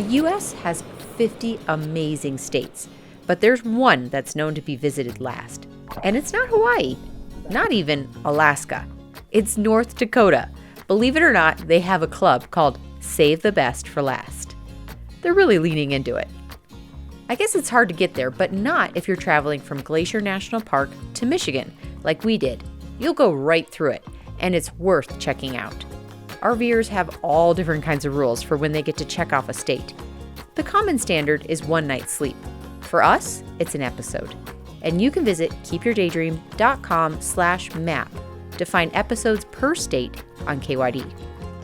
U.S. has 50 amazing states, but there's one that's known to be visited last. And it's not Hawaii, not even Alaska. It's North Dakota. Believe it or not, they have a club called Save the Best for Last. They're really leaning into it. I guess it's hard to get there, but not if you're traveling from Glacier National Park to Michigan, like we did. You'll go right through it, and it's worth checking out. RVers have all different kinds of rules for when they get to check off a state. The common standard is one night's sleep. For us, it's an episode. And you can visit keepyourdaydream.com/map to find episodes per state on KYD.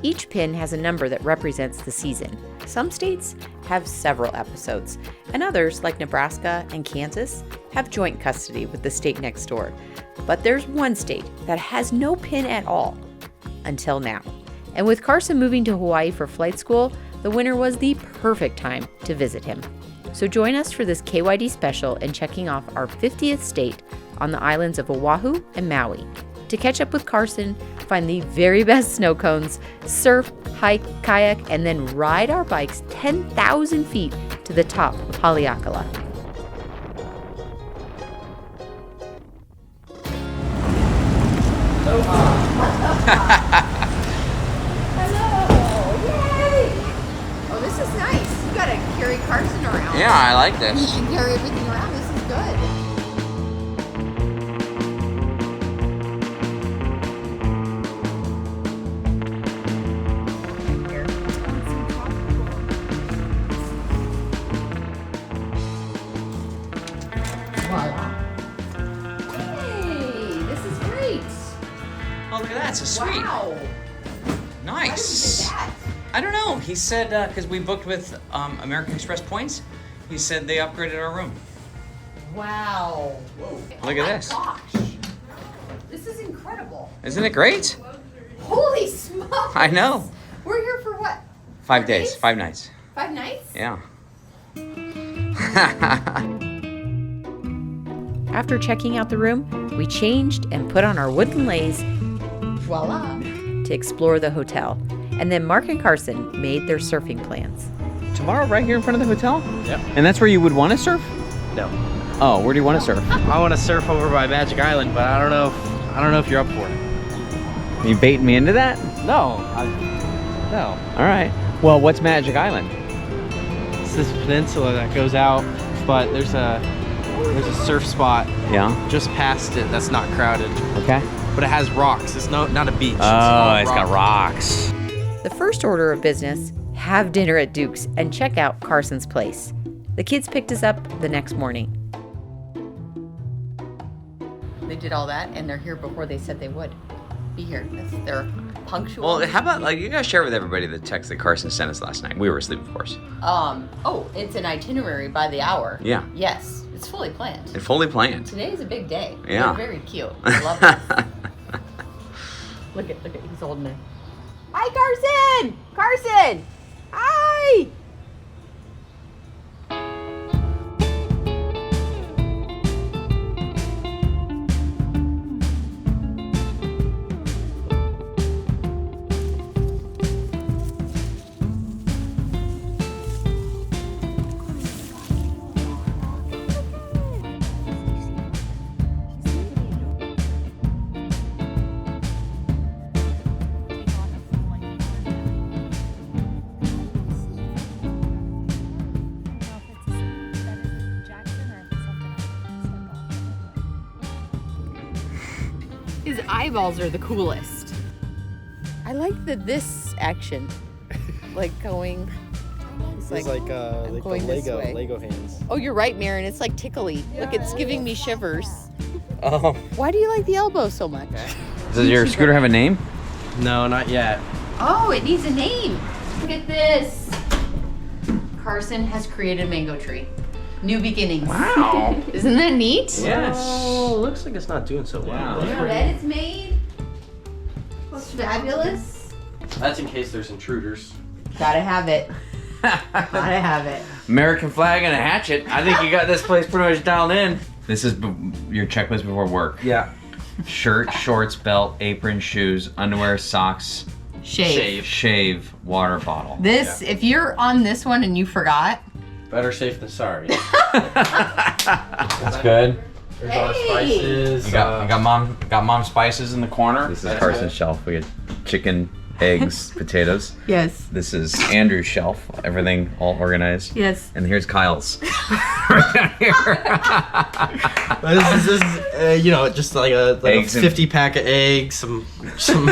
Each pin has a number that represents the season. Some states have several episodes, and others, like Nebraska and Kansas, have joint custody with the state next door. But there's one state that has no pin at all, until now. And with Carson moving to Hawaii for flight school, the winter was the perfect time to visit him. So join us for this KYD special and checking off our 50th state on the islands of Oahu and Maui. To catch up with Carson, find the very best snow cones, surf, hike, kayak, and then ride our bikes 10,000 feet to the top of Haleakala. Hello! Yay! Oh, this is nice. You gotta carry Carson around. Yeah, I like this. You can carry everything around. This is good. Oh, look at that. It's a suite. Wow. Nice. How did you get I don't know. He said, because we booked with American Express Points, he said they upgraded our room. that? Wow. Whoa. Look at this. Gosh. This is incredible. Isn't it great? Holy smokes. I know. We're here for what? 5 days, 5 nights. 5 nights? Yeah. After checking out the room, we changed and put on our wooden leis Voila. to explore the hotel. And then Mark and Carson made their surfing plans. Tomorrow, right here in front of the hotel? Yep. And that's where you would want to surf? No. Oh, where do you want to surf? I want to surf over by Magic Island, but I don't know if you're up for it. Are you baiting me into that? No. No. All right. Well, what's Magic Island? It's this peninsula that goes out, but there's a surf spot Yeah. just past it that's not crowded, Okay. but it has rocks. It's not a beach. Oh, it's got rocks. The first order of business, have dinner at Duke's and check out Carson's place. The kids picked us up the next morning. They did all that, and they're here before they said they would be here. They're punctual. Well, how about, like, you gotta share with everybody the text that Carson sent us last night. We were asleep, of course. Oh, it's an itinerary by the hour. Yeah. Yes, it's fully planned. And fully planned. Today is a big day. Yeah. They're very cute. I love this. Look at, he's holding it. Hi, Carson! Carson! Hi! His eyeballs are the coolest. I like this action. Like going. It's like the going this way. Lego hands. Oh, you're right, Marin. It's like tickly. Look, it's giving me shivers. Oh. Why do you like the elbow so much? Does your scooter have a name? No, not yet. Oh, it needs a name. Look at this. Carson has created a mango tree. New beginnings. Wow. Isn't that neat? Yes. Oh, looks like it's not doing so well. Look how red it's made. Looks fabulous. That's in case there's intruders. Gotta have it. Gotta have it. American flag and a hatchet. I think you got this place pretty much dialed in. This is your checklist before work. Yeah. Shirt, shorts, belt, apron, shoes, underwear, socks, Shave water bottle. This, if you're on this one and you forgot. Better safe than sorry. That's good. There's our spices. You got mom spices in the corner. This is Carson's shelf. We got chicken, eggs, potatoes. Yes. This is Andrew's shelf. Everything all organized. Yes. And here's Kyle's. Right down here. This is you know, just like a 50 pack of eggs, some.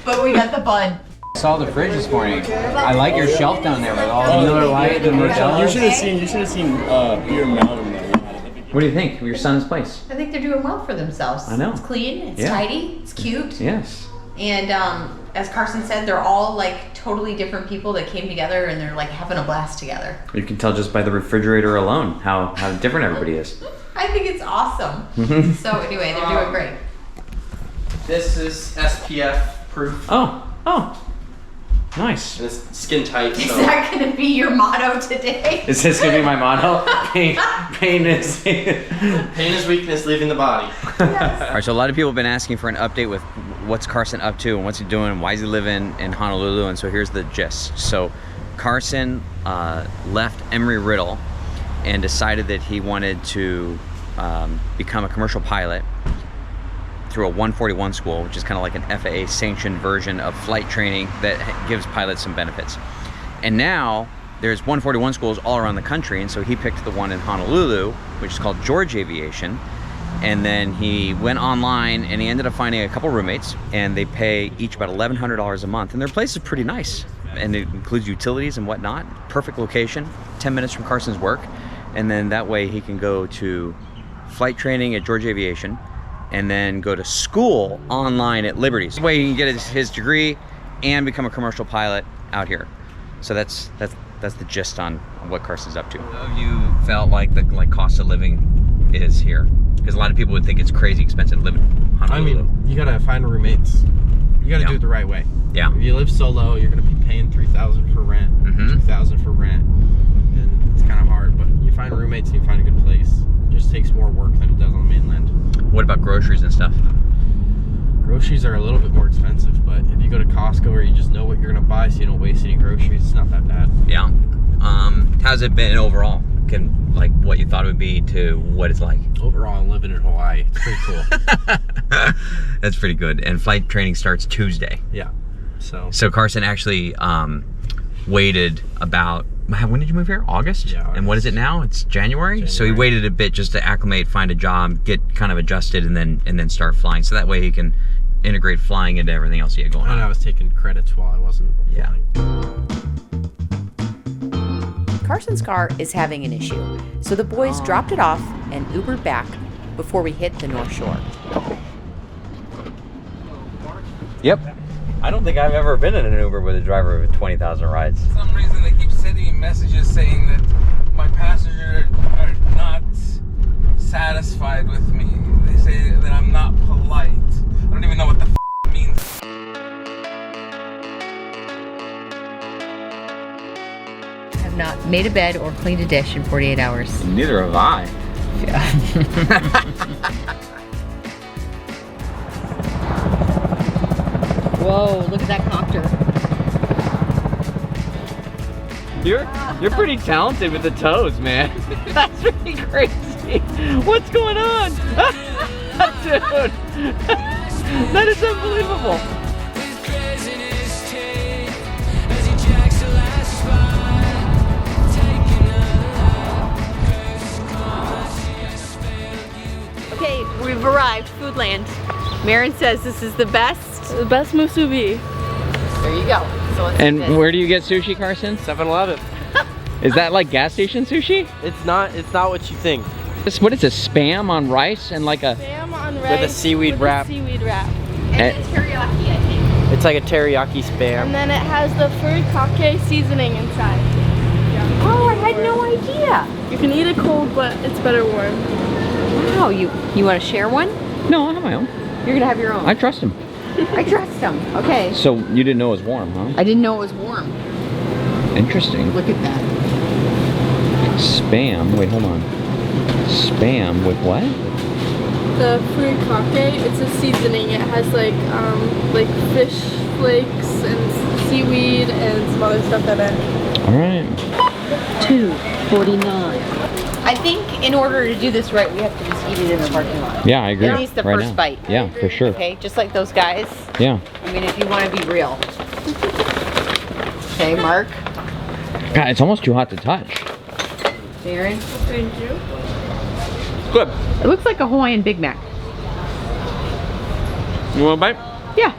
But we got the bun. Saw the fridge this morning. I like your shelf down there with all the Miller Lite and Modelo. You should have seen Beer Mountain that we had. What do you think of your son's place? I think they're doing well for themselves. I know. It's clean, it's tidy, it's cute. Yes. And as Carson said, they're all like totally different people that came together and they're like having a blast together. You can tell just by the refrigerator alone how different everybody is. I think it's awesome. So anyway, they're doing great. This is SPF proof. Oh. Nice. And it's skin tight. Is that going to be your motto today? Is this going to be my motto? Pain is... Pain is weakness, leaving the body. Yes. All right, so a lot of people have been asking for an update with what's Carson up to and what's he doing and why is he living in Honolulu, and so here's the gist. So Carson left Embry-Riddle and decided that he wanted to become a commercial pilot through a 141 school, which is kind of like an FAA sanctioned version of flight training that gives pilots some benefits. And now there's 141 schools all around the country, and so he picked the one in Honolulu, which is called George Aviation. And then he went online and he ended up finding a couple roommates, and they pay each about $1,100 a month. And their place is pretty nice, and it includes utilities and whatnot. Perfect location, 10 minutes from Carson's work. And then that way he can go to flight training at George Aviation and then go to school online at Liberty. This way he can get his degree and become a commercial pilot out here. So that's the gist on what Carson's up to. How have you felt like the cost of living is here? Because a lot of people would think it's crazy expensive to live in Honolulu. I mean, you gotta find roommates. You gotta do it the right way. Yeah. If you live solo, you're gonna be paying $3,000 for rent, $2,000 for rent, and it's kind of hard. But you find roommates and you find a good place. It just takes more work than it does on the mainland. What about groceries and stuff? Groceries are a little bit more expensive, but if you go to Costco where you just know what you're gonna buy so you don't waste any groceries, it's not that bad. Yeah. How's it been overall? Like what you thought it would be to what it's like? Overall, I'm living in Hawaii. It's pretty cool. That's pretty good. And flight training starts Tuesday. Yeah. So Carson actually waited about, when did you move here? August? Yeah. August. And what is it now? It's January? So he waited a bit just to acclimate, find a job, get kind of adjusted, and then start flying. So that way he can integrate flying into everything else he had going on. And I was taking credits while I wasn't flying. Carson's car is having an issue, so the boys dropped it off and Ubered back before we hit the North Shore. Yep. I don't think I've ever been in an Uber with a driver with 20,000 rides. For some reason, they keep sending me messages saying that my passengers are not satisfied with me. They say that I'm not polite. I don't even know what the it means. Have not made a bed or cleaned a dish in 48 hours. Neither have I. Yeah. Whoa, look at that copter. You're pretty talented with the toes, man. That's pretty crazy. What's going on? Dude. That is unbelievable. Okay, we've arrived, Foodland. Marin says this is the best musubi. There you go. So let's And do this. where do you get sushi, Carson? 7-Eleven. Is that like gas station sushi? It's not what you think. What is this, Spam on rice and like a... Spam on rice With a seaweed wrap. seaweed wrap. And the teriyaki, I think. It's like a teriyaki Spam. And then it has the furikake seasoning inside. Yeah. Oh, I had no idea. You can eat it cold, but it's better warm. Wow, you want to share one? No, I have my own. You're gonna have your own. I trust him. I trust him. Okay. So you didn't know it was warm, huh? I didn't know it was warm. Interesting. Look at that. Spam, wait, hold on. Spam with what? the furikake. It's a seasoning. It has like fish flakes and seaweed and some other stuff in it. All right. $2.49. I think in order to do this right, we have to just eat it in the parking lot. Yeah, I agree. At least the right first now. bite. Yeah, for sure. Okay, just like those guys. Yeah. I mean, if you want to be real. Okay, Mark. God, it's almost too hot to touch. Darren. Thank you. Good. It looks like a Hawaiian Big Mac. You want a bite? Yeah.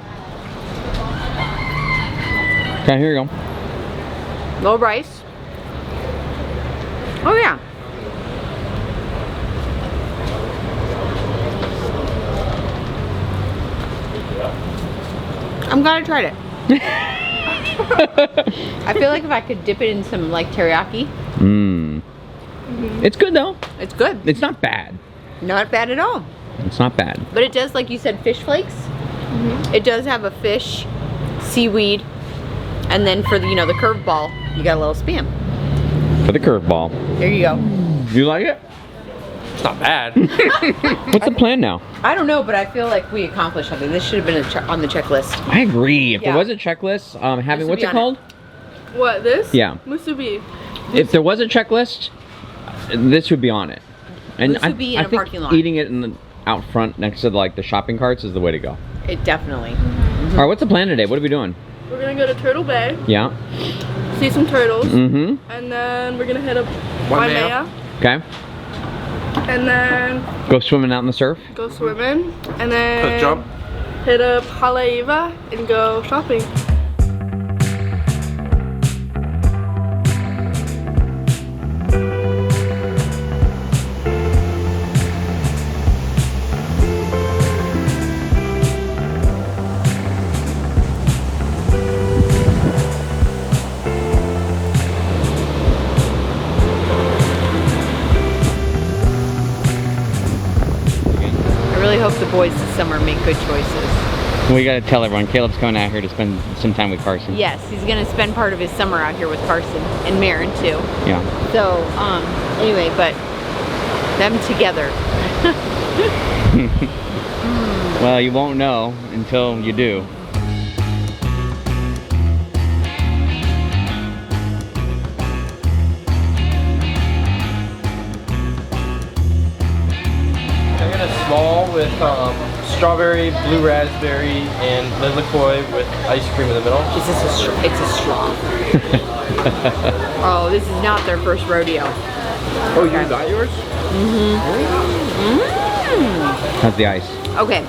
Okay, here you go. No rice. Oh yeah. I'm glad I tried it. I feel like if I could dip it in some like teriyaki. Mmm. It's good though. It's good. It's not bad. Not bad at all. It's not bad. But it does, like you said, fish flakes. It does have a fish, seaweed, and then for the, you know, the curveball, you got a little Spam. For the curveball. There you go. You like it? It's not bad. What's the plan now? I don't know, but I feel like we accomplished something. This should have been on the checklist. I agree. If Yeah. there was a checklist, having, This would what's be it on called? What, this? Yeah. Musubi. If there was a checklist, this would be on it. And Musubi in I a think parking lot. eating it in the out front next to like the shopping carts is the way to go. It definitely. All right, what's the plan today? What are we doing? We're gonna go to Turtle Bay, Yeah. see some turtles, Mm-hmm. and then we're gonna hit up Waimea. Waimea, Okay. and then Go swimming out in the surf. go swimming, and then Cliff jump. hit up Haleiwa and go shopping. I really hope the boys this summer make good choices. We gotta tell everyone, Caleb's coming out here to spend some time with Carson. Yes, he's gonna spend part of his summer out here with Carson and Marin too. Yeah. So, anyway, but them together. Well, you won't know until you do. I got a small with strawberry, blue raspberry, and lilikoi with ice cream in the middle. Is this a straw? It's a straw. Oh, this is not their first rodeo. Oh, you got yours? How's the ice? Okay.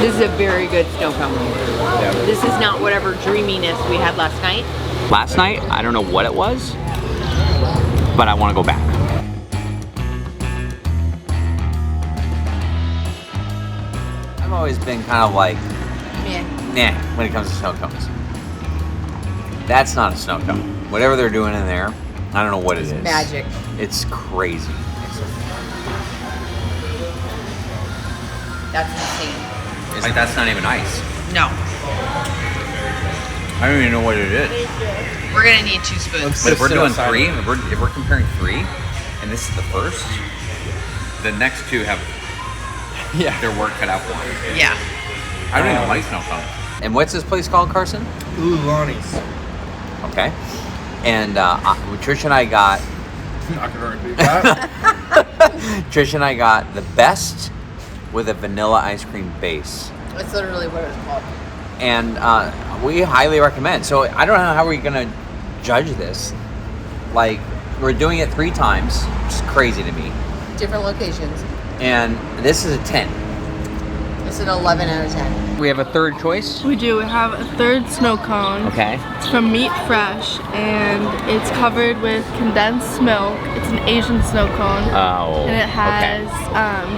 This is a very good snow cone. Yeah. This is not whatever dreaminess we had last night. Last night, I don't know what it was, but I want to go back. I've always been kind of like, nah, when it comes to snow cones. That's not a snow cone. Whatever they're doing in there, I don't know what it is. Magic. It's crazy. That's insane. It's like that's not even ice. No. I don't even know what it is. We're gonna need 2 spoons. But if we're doing 3, if we're comparing 3, and this is the first, the next 2 have their work cut out for them. Yeah. I don't even like snow cones. And what's this place called, Carson? Lonnie's. Okay. And Tricia and I got Tricia and I got the best with a vanilla ice cream base. That's literally what it's called. And we highly recommend. So I don't know how we're gonna judge this. Like, we're doing it 3 times, which is crazy to me. Different locations. And this is a 10. It's an 11 out of 10. We have a third choice. We do. We have a third snow cone. Okay. It's from Meat Fresh, and it's covered with condensed milk. It's an Asian snow cone. Oh. And it has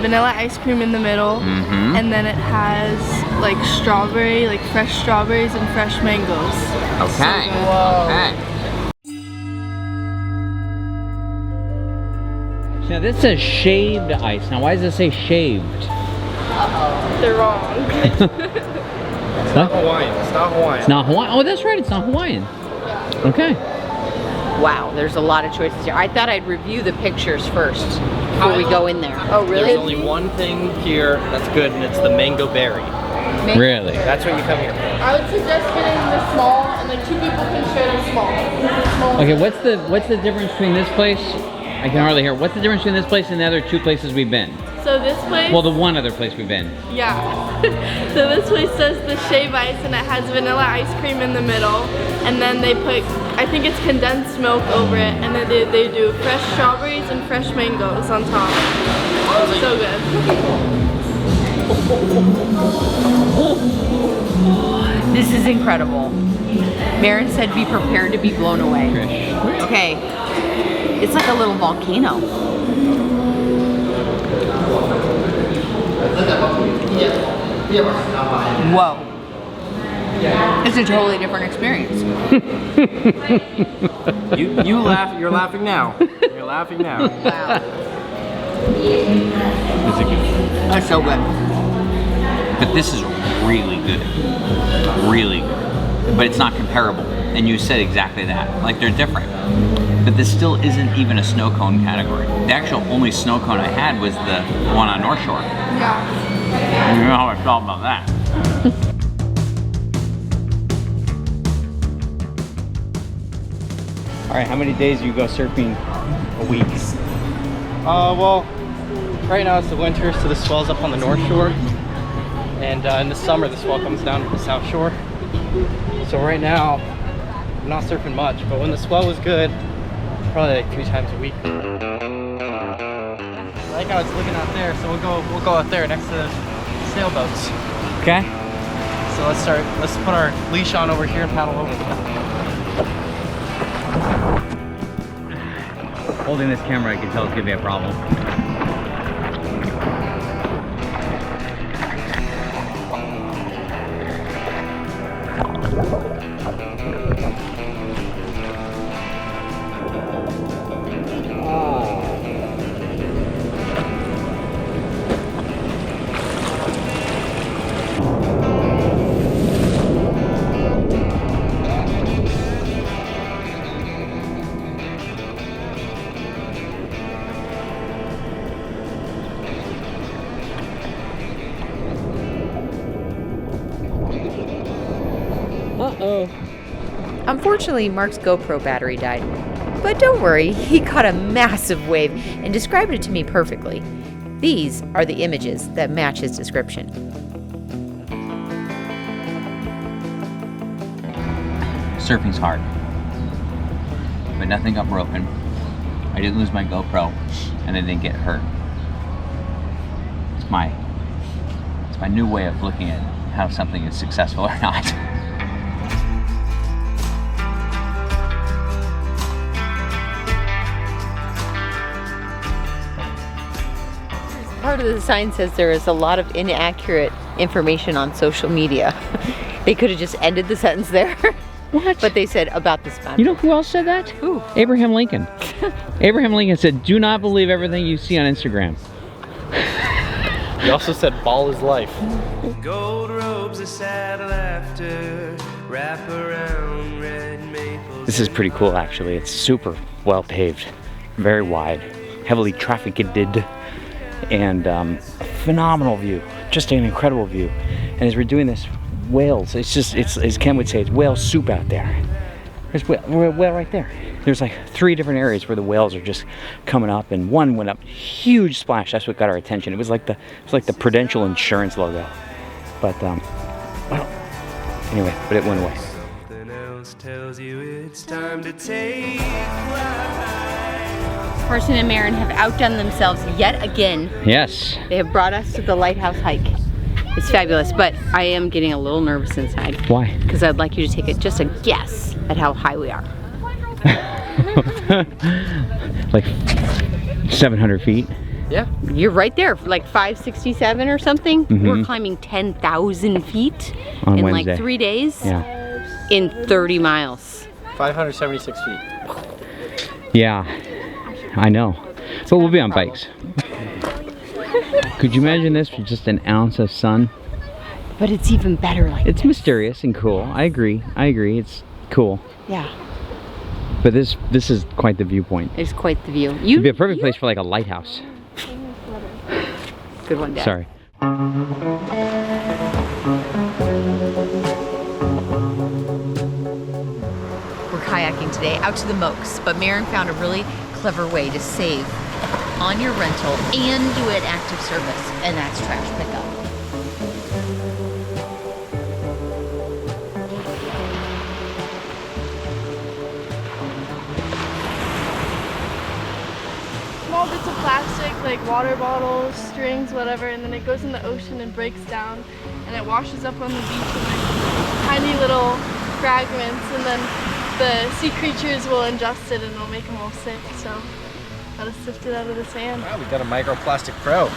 vanilla ice cream in the middle, Mm-hmm. and then it has like strawberry, like fresh strawberries and fresh mangoes. Okay. Whoa. Okay. Now this says shaved ice. Now why does it say shaved? They're wrong. It's not Hawaiian. It's not Hawaiian. It's not Hawaiian. Oh, that's right. It's not Hawaiian. Okay. Wow, there's a lot of choices here. I thought I'd review the pictures first. before we go in there. Oh, really? There's only one thing here that's good, and it's the mango berry. Really? That's what you come here for. I would suggest getting the small, and like 2 people can share the small. Okay, what's the difference between this place? I can hardly hear. What's the difference between this place and the other 2 places we've been? So this place? Well, the one other place we've been. Yeah. So this place says the shave ice, and it has vanilla ice cream in the middle, and then they put, I think it's condensed milk over it, and then they do fresh strawberries and fresh mangoes on top. Oh, so good. This is incredible. Maren said be prepared to be blown away. Okay. It's like a little volcano. Whoa. It's a totally different experience. You laugh. You're laughing now. You're laughing now. Wow. Is it good? That's so good. But this is really good. Really good. But it's not comparable. And you said exactly that. Like, they're different. But this still isn't even a snow cone category. The actual only snow cone I had was the one on North Shore. Yeah. You know how I felt about that. All right, how many days do you go surfing a week? Well, right now it's the winter, so the swell's up on the North Shore. And in the summer, the swell comes down to the South Shore. So right now, I'm not surfing much, but when the swell was good, probably like 2 times a week. Right now it's looking out there, so we'll go out there next to the sailboats. Okay. So let's put our leash on over here and paddle over. Holding this camera, I can tell it's gonna be a problem. Uh-oh. Unfortunately, Mark's GoPro battery died. But don't worry, he caught a massive wave and described it to me perfectly. These are the images that match his description. Surfing's hard, but nothing got broken. I didn't lose my GoPro, and I didn't get hurt. It's my new way of looking at how something is successful or not. Part of the sign says there is a lot of inaccurate information on social media. They could have just ended the sentence there. What? But they said about the sponsor. You know who else said that? Who? Abraham Lincoln. Abraham Lincoln said, "Do not believe everything you see on Instagram." He also said, "Ball is life." Gold robes, a saddle after, wrap around red maple. This is pretty cool, actually. It's super well paved, very wide, heavily trafficked, and a phenomenal view, just an incredible view. And as we're doing this, whales, it's as Ken would say, it's whale soup out there. There's whale right there. There's like 3 different areas where the whales are just coming up, and one went up, huge splash. That's what got our attention. It was like the Prudential Insurance logo. But well, anyway, but it went away. Something else tells you it's time to take flight. Carson and Maren have outdone themselves yet again. Yes. They have brought us to the Lighthouse hike. It's fabulous, but I am getting a little nervous inside. Why? Because I'd like you to take just a guess at how high we are. Like 700 feet. Yeah. You're right there, like 567 or something. Mm-hmm. We're climbing 10,000 feet On in Wednesday. like 3 days. Yeah. In 30 miles. 576 feet. Yeah, I know. But we'll be on bikes. Could you imagine this with just an ounce of sun? But it's even better like It's mysterious and cool. I agree. It's cool. Yeah, But this is quite the viewpoint. it's quite the view. It'd be a perfect place for like a lighthouse. Good one, Dad. Sorry. We're kayaking today out to the Mokes, but Maren found a really clever way to save on your rental and do it active service, and that's trash pickup. Small bits of plastic, like water bottles, strings, whatever, and then it goes in the ocean and breaks down, and it washes up on the beach in like tiny little fragments, and then the sea creatures will ingest it and it'll make them all sick. So gotta sift it out of the sand. Wow, we got a microplastic pro.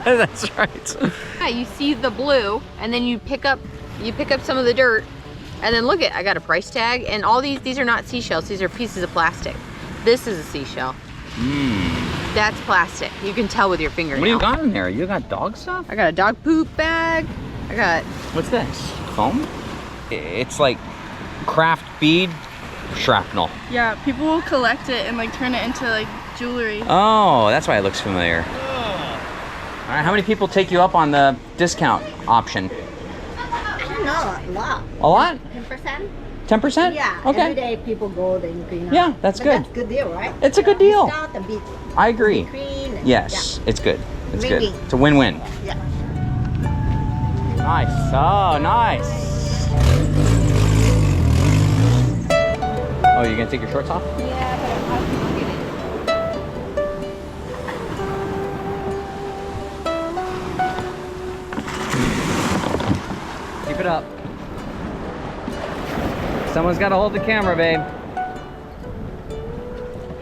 That's right. Yeah, you see the blue, and then you pick up some of the dirt, and then look I got a price tag, and all these are not seashells, these are pieces of plastic. This is a seashell. That's plastic. You can tell with your fingernail. What do you got in there? You got dog stuff? I got a dog poop bag. I got... What's this? Foam? It's like craft bead shrapnel. Yeah, people will collect it and like turn it into like jewelry. Oh, that's why it looks familiar. All right, how many people take you up on the discount option? I don't know, a lot. A lot? 10%? 10%? Yeah. Okay. Every day people go then clean up. Yeah, that's But good. That's a good deal, right? It's a good deal. Start a bit I agree. clean. And, Yes, it's good. It's good. Win-win. It's a win-win. Yeah. Nice. Oh, nice. Oh, you gonna take your shorts off? Keep it up. Someone's got to hold the camera, babe.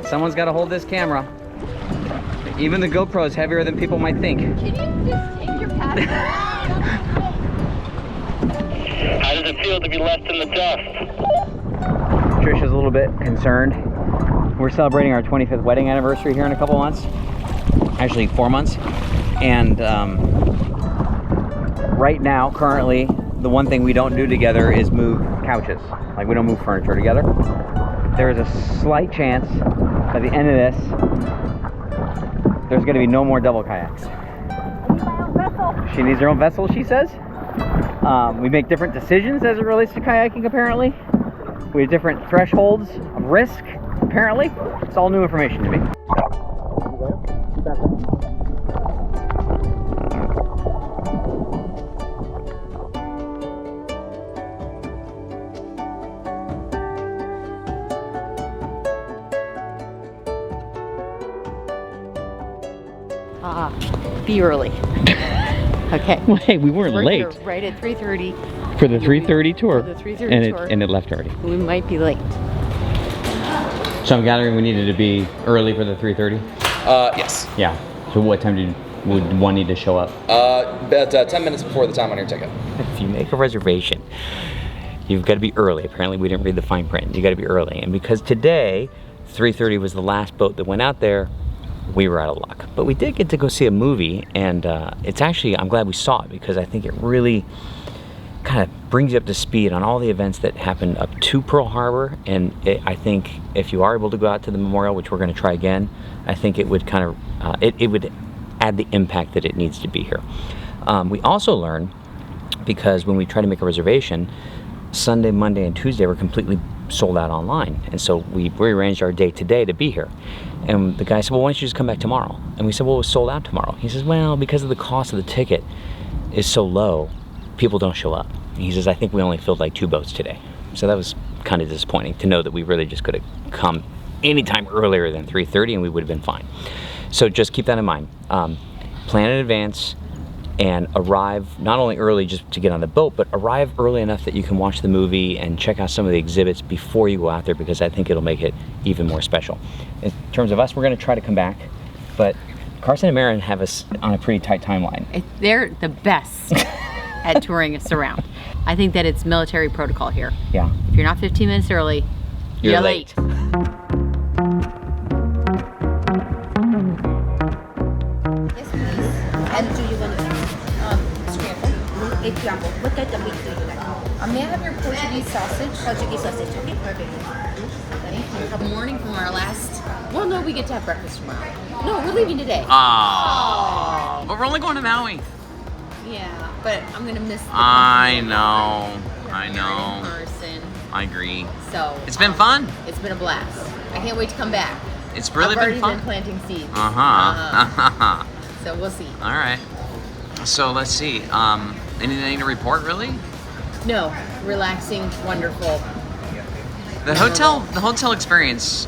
Someone's got to hold this camera. Even the GoPro is heavier than people might think. Can you just take your pad? How does it feel to be left in the dust? Tricia's a little bit concerned. We're celebrating our 25th wedding anniversary here in a couple months. Actually, 4 months. And right now, currently, the one thing we don't do together is move couches. Like, we don't move furniture together. There is a slight chance by the end of this, there's going to be no more double kayaks. She needs her own vessel, she says. We make different decisions as it relates to kayaking, apparently. We have different thresholds of risk, apparently. It's all new information to me. Be early. Okay. Well, hey, we weren't We're late. here right at 3:30. For the 3:30 tour. For the 3:30 tour. And it left already. We might be late. So I'm gathering we needed to be early for the 3:30? Yes. Yeah. So what time would one need to show up? About 10 minutes before the time on your ticket. If you make a reservation, you've got to be early. Apparently we didn't read the fine print. You got to be early. And because today, 3:30 was the last boat that went out there, we were out of luck. But we did get to go see a movie, and it's actually, I'm glad we saw it because I think it really kind of brings you up to speed on all the events that happened up to Pearl Harbor. And I think if you are able to go out to the memorial, which we're going to try again, I think it would kind of, it would add the impact that it needs to be here. We also learned, because when we try to make a reservation, Sunday, Monday, and Tuesday were completely sold out online. And so we rearranged our day today to be here. And the guy said, well, why don't you just come back tomorrow? And we said, well, it was sold out tomorrow. He says, well, because of the cost of the ticket is so low, people don't show up. And he says, I think we only filled like 2 boats today. So that was kind of disappointing to know that we really just could have come anytime earlier than 3:30 and we would have been fine. So just keep that in mind. Plan in advance and arrive not only early just to get on the boat, but arrive early enough that you can watch the movie and check out some of the exhibits before you go out there, because I think it'll make it even more special. In terms of us, we're going to try to come back, but Carson and Maren have us on a pretty tight timeline. They're the best at touring us around. I think that it's military protocol here. Yeah. If you're not 15 minutes early, you're late. Yes, please. And do you want to scramble? Example. What type of meat do you like? May I have your Portuguese sausage? Portuguese sausage. Okay, perfect. Good morning from our last Well, no, we get to have breakfast tomorrow. No, we're leaving today. Oh. But we're only going to Maui. Yeah, but I'm going to miss the I know. I in know. person. I agree. So It's been fun. It's been a blast. I can't wait to come back. It's really I've been fun. already been planting seeds. So we'll see. All right. So let's see. Anything to report, really? No, relaxing, wonderful. The hotel experience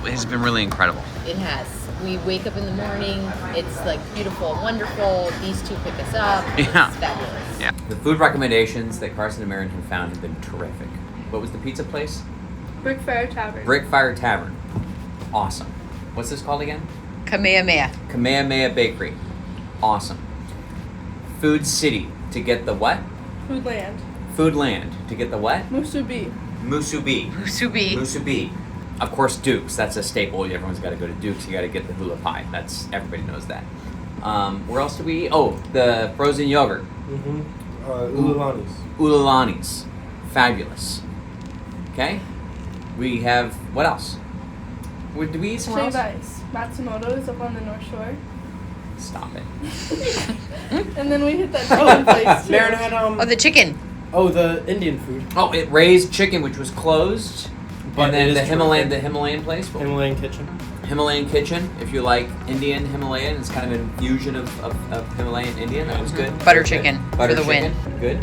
has been really incredible. It has. We wake up in the morning. It's like beautiful, wonderful. These two pick us up. Yeah. It's fabulous. Yeah. The food recommendations that Carson and Merrington found have been terrific. What was the pizza place? Brickfire Tavern. Brickfire Tavern. Awesome. What's this called again? Kamehameha. Kamehameha Bakery. Awesome. Food City to get the what? Foodland. Foodland to get the what? Musubi. Musubi. Musubi. Musubi. Of course, Duke's. That's a staple. Everyone's got to go to Duke's. You got to get the hula pie. Everybody knows that. Where else do we eat? Oh, the frozen yogurt. Ululani's. Ululani's. Fabulous. Okay. We have what else? Did we eat somewhere else? Ice. Matsumoto's up on the North Shore. Stop it. And then we hit that chicken place too. Marin had Oh, the chicken. Oh, the Indian food. Oh, it raised chicken, which was closed. But and then it the is Himalayan place. Himalayan kitchen. Himalayan kitchen. If you like Indian Himalayan, it's kind of an infusion of Himalayan Indian. That was good. Butter Good. chicken Butter for the chicken. win. Good.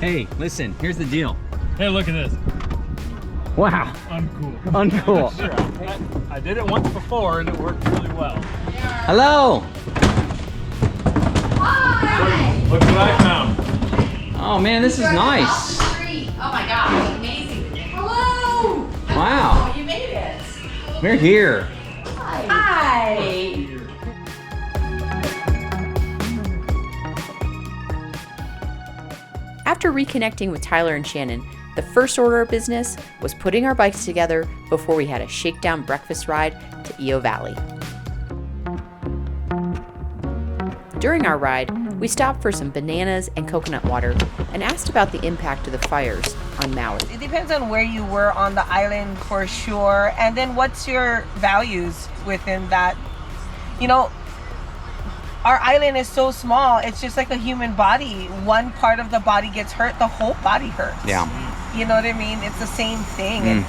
Hey, listen, here's the deal. Hey, look at this. Wow. Uncool. Uncool. Sure, I did it once before and it worked really well. Hello. Hi! Look what I found. Oh man, this is nice. Oh my gosh, amazing. Hello! Wow. Oh, you made it. We're here. Hi. After reconnecting with Tyler and Shannon, the first order of business was putting our bikes together before we had a shakedown breakfast ride to Io Valley. During our ride, we stopped for some bananas and coconut water and asked about the impact of the fires on Maui. It depends on where you were on the island for sure, and then what's your values within that. You know, our island is so small, it's just like a human body. One part of the body gets hurt, the whole body hurts. Yeah. You know what I mean? It's the same thing. And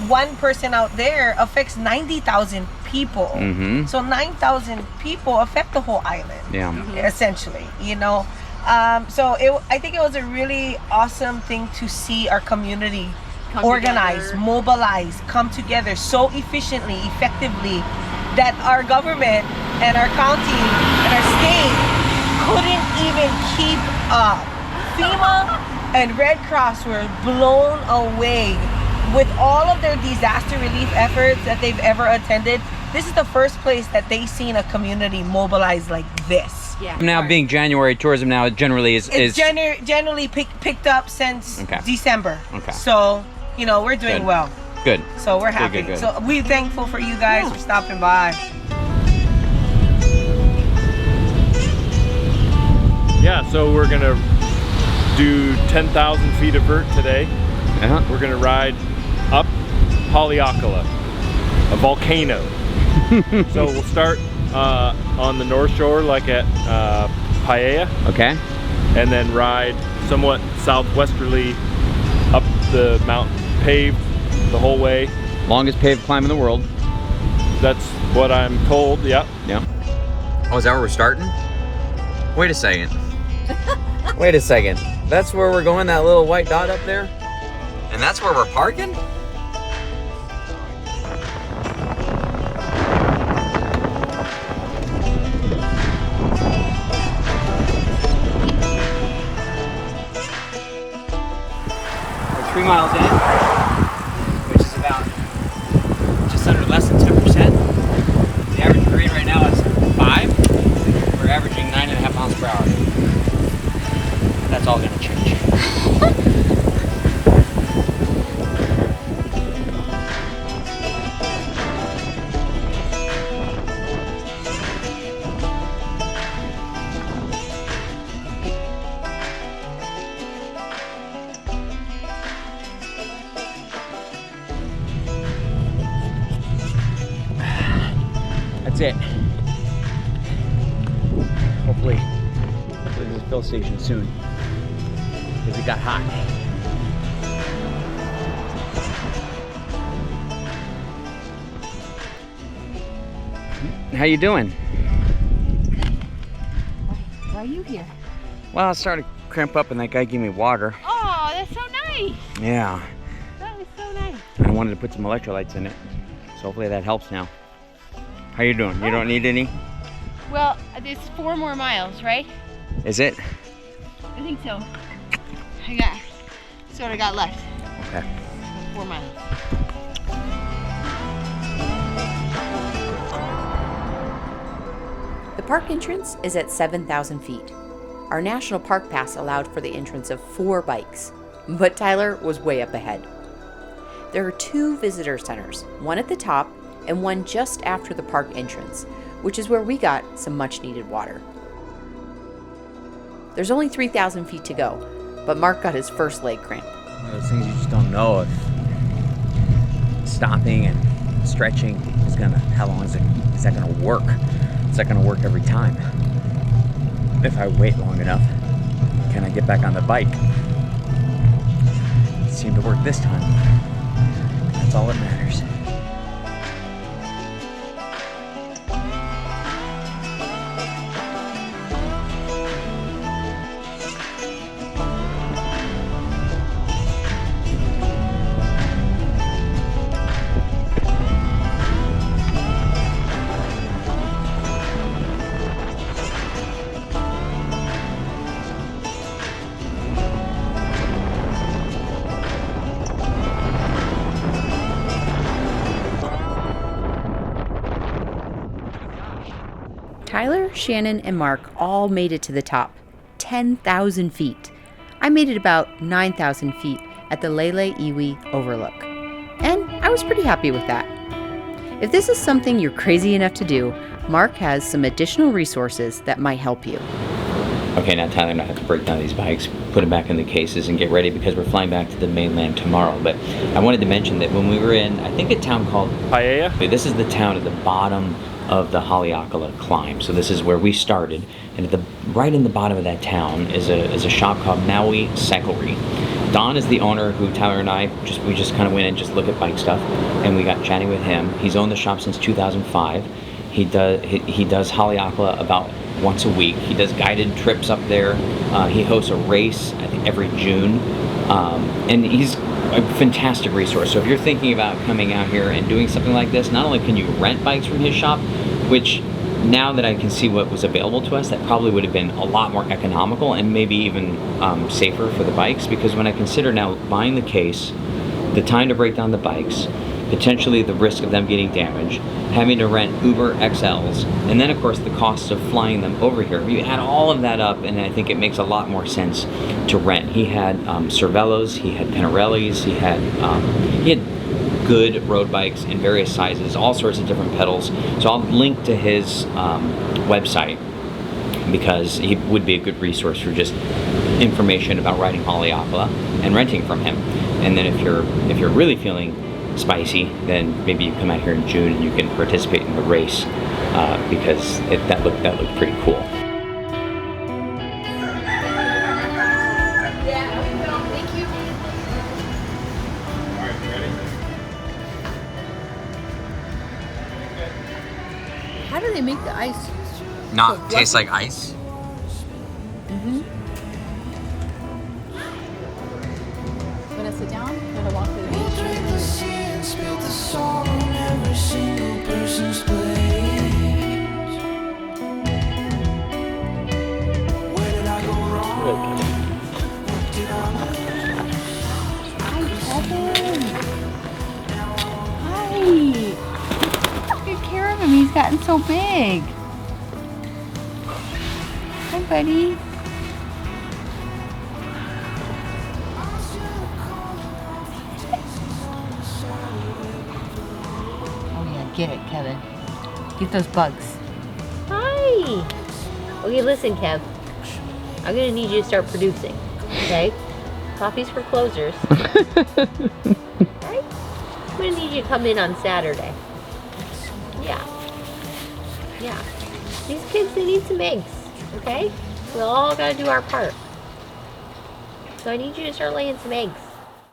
one person out there affects 90,000 people. Mm-hmm. So 9,000 people affect the whole island. Yeah. Essentially, you know. So I think it was a really awesome thing to see our community organize, mobilize, come together so efficiently, effectively, that our government and our county and our state couldn't even keep up. FEMA and Red Cross were blown away with all of their disaster relief efforts that they've ever attended. This is the first place that they've seen a community mobilize like this. Yeah. Now being January, tourism now generally is generally picked up since December. Okay. So, you know, we're doing well. Good. So we're happy. Good. So we're thankful for you guys for stopping by. Yeah, so we're gonna do 10,000 feet of vert today. We're gonna ride up Haleakala, a volcano. So we'll start on the North Shore, like at Paia. Okay. And then ride somewhat southwesterly up the mountain, paved the whole way. Longest paved climb in the world. That's what I'm told, yeah. Yeah. Oh, is that where we're starting? Wait a second. Wait a second. That's where we're going, that little white dot up there? And that's where we're parking? We're 3 miles in, which is about just under less than 10%. hours. That's all gonna change. That's it. Hopefully there's a fill station soon, because it got hot. How you doing? Why are you here? Well, I started to cramp up and that guy gave me water. Oh, that's so nice. Yeah. That was so nice. I wanted to put some electrolytes in it, so hopefully that helps now. How you doing? You don't need any? Well, there's 4 more miles, right? Is it? I think so. That's what I got left. Okay. 4 miles. The park entrance is at 7,000 feet. Our national park pass allowed for the entrance of 4 bikes, but Tyler was way up ahead. There are 2 visitor centers, one at the top and one just after the park entrance, which is where we got some much needed water. There's only 3,000 feet to go, but Mark got his first leg cramp. One of those things you just don't know if stopping and stretching is gonna, how long is that gonna work? Is that gonna work every time? If I wait long enough, can I get back on the bike? It seemed to work this time. That's all that matters. Tyler, Shannon, and Mark all made it to the top, 10,000 feet. I made it about 9,000 feet at the Lele Iwi Overlook, and I was pretty happy with that. If this is something you're crazy enough to do, Mark has some additional resources that might help you. Okay, now Tyler and I have to break down these bikes, put them back in the cases, and get ready because we're flying back to the mainland tomorrow. But I wanted to mention that when we were in, I think, a town called Paia. This is the town at the bottom of the Haleakala climb. So this is where we started, and right in the bottom of that town is a shop called Maui Cyclery. Don is the owner who Tyler and I we just kind of went and just look at bike stuff, and we got chatting with him. He's owned the shop since 2005. He does Haleakala about once a week. He does guided trips up there. He hosts a race, I think, every June, and he's a fantastic resource. So if you're thinking about coming out here and doing something like this, not only can you rent bikes from his shop, which now that I can see what was available to us, that probably would have been a lot more economical and maybe even safer for the bikes, because when I consider now buying the case, the time to break down the bikes, potentially the risk of them getting damaged, having to rent Uber XLs, and then of course the costs of flying them over here. You add all of that up, and I think it makes a lot more sense to rent. He had Cervelos, he had Pinarellis, he had good road bikes in various sizes, all sorts of different pedals. So I'll link to his website, because he would be a good resource for just information about riding Haleakala and renting from him. And then if you're really feeling spicy, then maybe you come out here in June and you can participate in the race, because that looked pretty cool. Thank you. All right, ready? How do they make the ice? Not taste like ice? Wanna sit down? Wanna walk through the beach? Hi. Take care of him. He's gotten so big. Bye buddy. Oh yeah, get it, Kevin. Get those bugs. Hi. Okay, listen, Kev. I'm gonna need you to start producing. Okay? Coffee's for closers. Right? I'm gonna need you to come in on Saturday. Yeah. Yeah. These kids, they need some eggs. Okay? We all gotta do our part. So I need you to start laying some eggs.